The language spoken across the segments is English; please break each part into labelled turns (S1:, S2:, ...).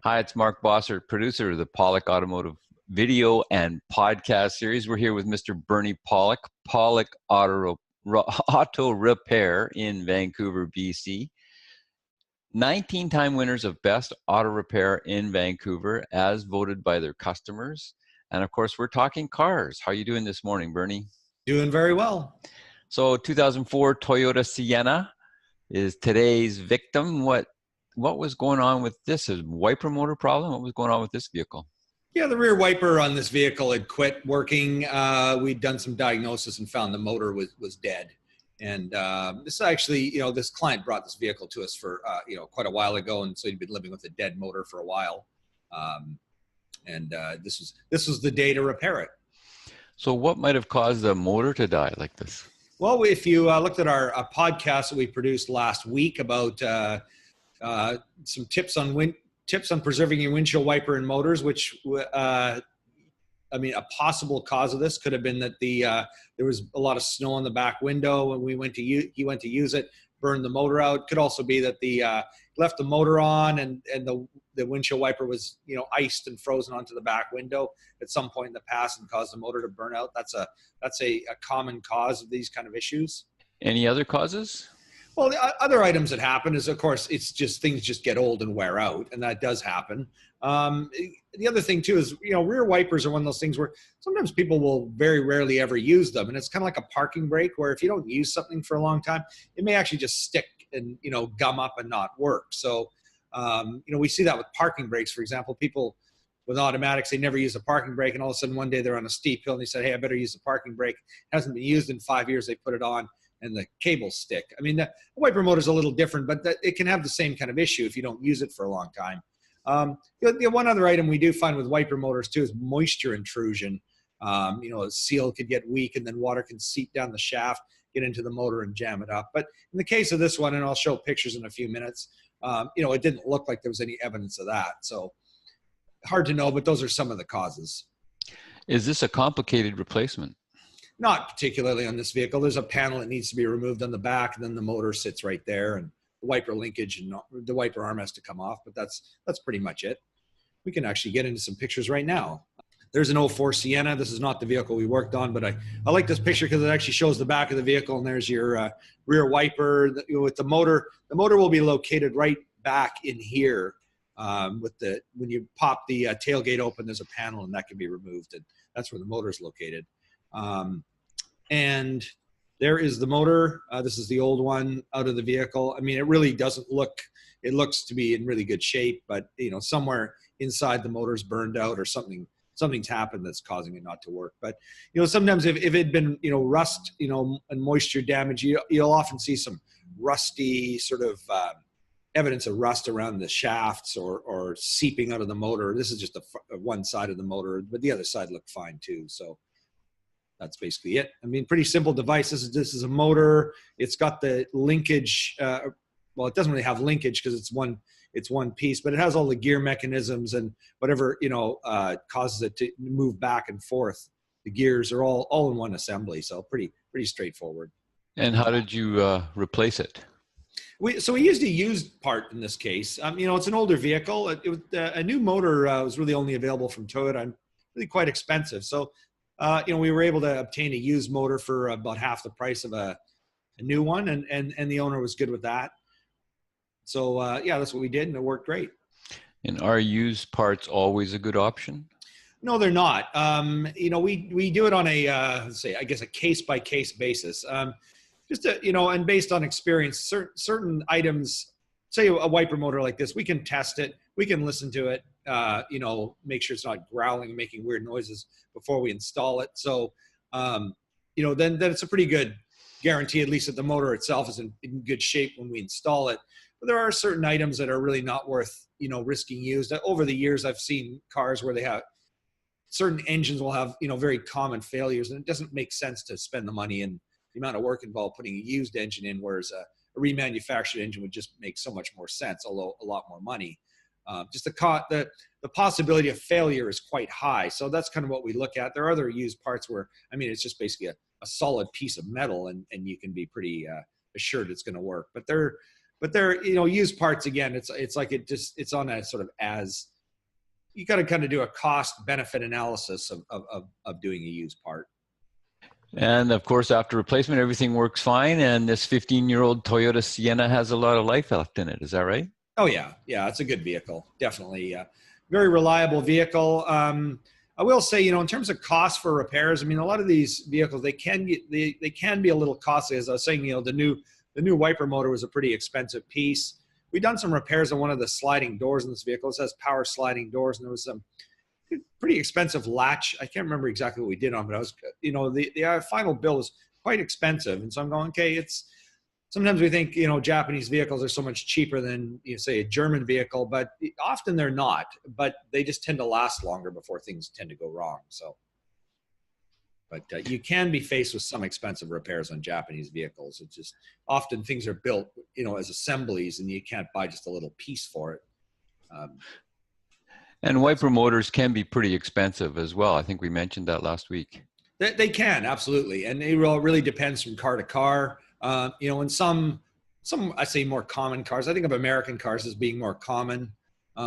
S1: Hi, it's Mark Bossert, producer of the Pawlik Automotive video and podcast series. We're here with Mr. Bernie Pawlik, Pawlik Auto Repair in Vancouver, BC. 19-time winners of Best Auto Repair in Vancouver as voted by their customers. And of course, we're talking cars. How are you doing this morning, Bernie?
S2: Doing very well.
S1: So 2004 Toyota Sienna is today's victim. What was going on with this? A wiper motor problem? What was going on with this vehicle?
S2: Yeah, the rear wiper on this vehicle had quit working. We'd done some diagnosis and found the motor was dead. And this actually, this client brought this vehicle to us for, quite a while ago. And so he'd been living with a dead motor for a while. This was the day to repair it.
S1: So what might have caused the motor to die like this?
S2: Well, if you looked at our podcast that we produced last week about some tips on preserving your windshield wiper and motors, which a possible cause of this could have been that there was a lot of snow on the back window when he went to use it, burned the motor out. Could also be that left the motor on and the windshield wiper was iced and frozen onto the back window at some point in the past and caused the motor to burn out. That's a common cause of these kind of issues.
S1: Any other causes?
S2: Well, the other items that happen is, of course, it's just things just get old and wear out, and that does happen. The other thing, too, is, rear wipers are one of those things where sometimes people will very rarely ever use them, and it's kind of like a parking brake where if you don't use something for a long time, it may actually just stick and, gum up and not work. So, we see that with parking brakes, for example. People with automatics, they never use a parking brake, and all of a sudden one day they're on a steep hill and they said, hey, I better use the parking brake. It hasn't been used in 5 years. They put it on and the cables stick. I mean, the wiper motor is a little different, but it can have the same kind of issue if you don't use it for a long time. One other item we do find with wiper motors too is moisture intrusion. A seal could get weak and then water can seep down the shaft, get into the motor and jam it up. But in the case of this one, and I'll show pictures in a few minutes, it didn't look like there was any evidence of that. So hard to know, but those are some of the causes.
S1: Is this a complicated replacement?
S2: Not particularly on this vehicle. There's a panel that needs to be removed on the back, and then the motor sits right there, and the wiper linkage and the wiper arm has to come off, but that's pretty much it. We can actually get into some pictures right now. There's an 04 Sienna. This is not the vehicle we worked on, but I like this picture because it actually shows the back of the vehicle, and there's your rear wiper with the motor. The motor will be located right back in here. When you pop the tailgate open, there's a panel, and that can be removed, and that's where the motor is located. And there is the motor. This is the old one out of the vehicle. I mean, it really doesn't look, it looks to be in really good shape, but somewhere inside the motor's burned out or something's happened that's causing it not to work. But, sometimes if it had been, rust, and moisture damage, you'll often see some rusty sort of, evidence of rust around the shafts or seeping out of the motor. This is just one side of the motor, but the other side looked fine too. So that's basically it. I mean, pretty simple device. This is a motor. It's got the linkage. Well, it doesn't really have linkage because it's one piece, but it has all the gear mechanisms and whatever, causes it to move back and forth. The gears are all in one assembly. So pretty straightforward.
S1: And how did you replace it?
S2: We used a used part in this case. It's an older vehicle. A new motor was really only available from Toyota and really quite expensive. So, we were able to obtain a used motor for about half the price of a new one, and the owner was good with that. So, that's what we did, and it worked great.
S1: And are used parts always a good option?
S2: No, they're not. We do it on a case-by-case basis. And based on experience, certain items, say a wiper motor like this, we can test it, we can listen to it, make sure it's not growling and making weird noises before we install it. So, then it's a pretty good guarantee, at least that the motor itself is in good shape when we install it. But there are certain items that are really not worth, risking used. Over the years, I've seen cars where they have certain engines will have, very common failures, and it doesn't make sense to spend the money and the amount of work involved putting a used engine in, whereas a remanufactured engine would just make so much more sense, although a lot more money. Just the possibility of failure is quite high. So that's kind of what we look at. There are other used parts where, it's just basically a solid piece of metal and you can be pretty assured it's going to work. But they're used parts again. It's like it's on a sort of as you got to kind of do a cost benefit analysis of doing a used part.
S1: And of course, after replacement, everything works fine. And this 15-year-old Toyota Sienna has a lot of life left in it. Is that right?
S2: Oh yeah. Yeah. It's a good vehicle. Definitely. Very reliable vehicle. I will say, you know, in terms of cost for repairs, I mean, a lot of these vehicles, they can be a little costly. As I was saying, you know, the new wiper motor was a pretty expensive piece. We done some repairs on one of the sliding doors in this vehicle. It has power sliding doors, and there was some pretty expensive latch. I can't remember exactly what we did on, but I was, you know, the final bill was quite expensive. And so I'm going, okay, sometimes we think, you know, Japanese vehicles are so much cheaper than, you know, say a German vehicle, but often they're not, but they just tend to last longer before things tend to go wrong. So, but you can be faced with some expensive repairs on Japanese vehicles. It's just often things are built, you know, as assemblies, and you can't buy just a little piece for it.
S1: And wiper motors can be pretty expensive as well. I think we mentioned that last week.
S2: They can, absolutely. And it really depends from car to car. You know, in some I say more common cars, I think of American cars as being more common,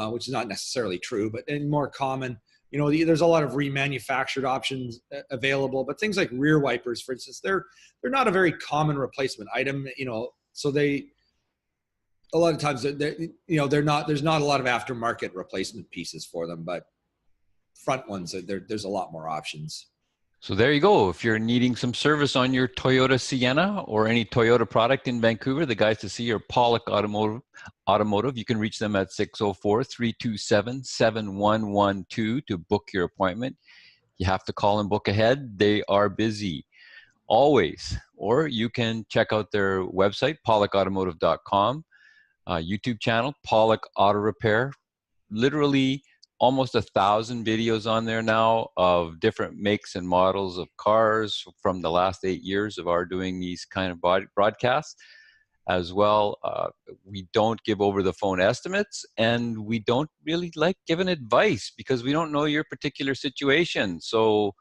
S2: which is not necessarily true, but in more common, you know, there's a lot of remanufactured options available, but things like rear wipers, for instance, they're not a very common replacement item, you know, so a lot of times, you know, there's not a lot of aftermarket replacement pieces for them, but front ones, there's a lot more options.
S1: So there you go. If you're needing some service on your Toyota Sienna or any Toyota product in Vancouver, the guys to see are Pawlik Automotive. You can reach them at 604-327-7112 to book your appointment. You have to call and book ahead. They are busy always. Or you can check out their website, pawlikautomotive.com, YouTube channel, Pawlik Auto Repair. Literally almost 1,000 videos on there now of different makes and models of cars from the last 8 years of our doing these kind of broadcasts. As well, we don't give over the phone estimates, and we don't really like giving advice because we don't know your particular situation. So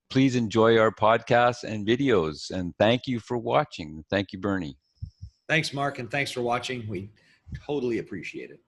S1: please enjoy our podcasts and videos, and thank you for watching. Thank you, Bernie.
S2: Thanks, Mark, and thanks for watching. We totally appreciate it.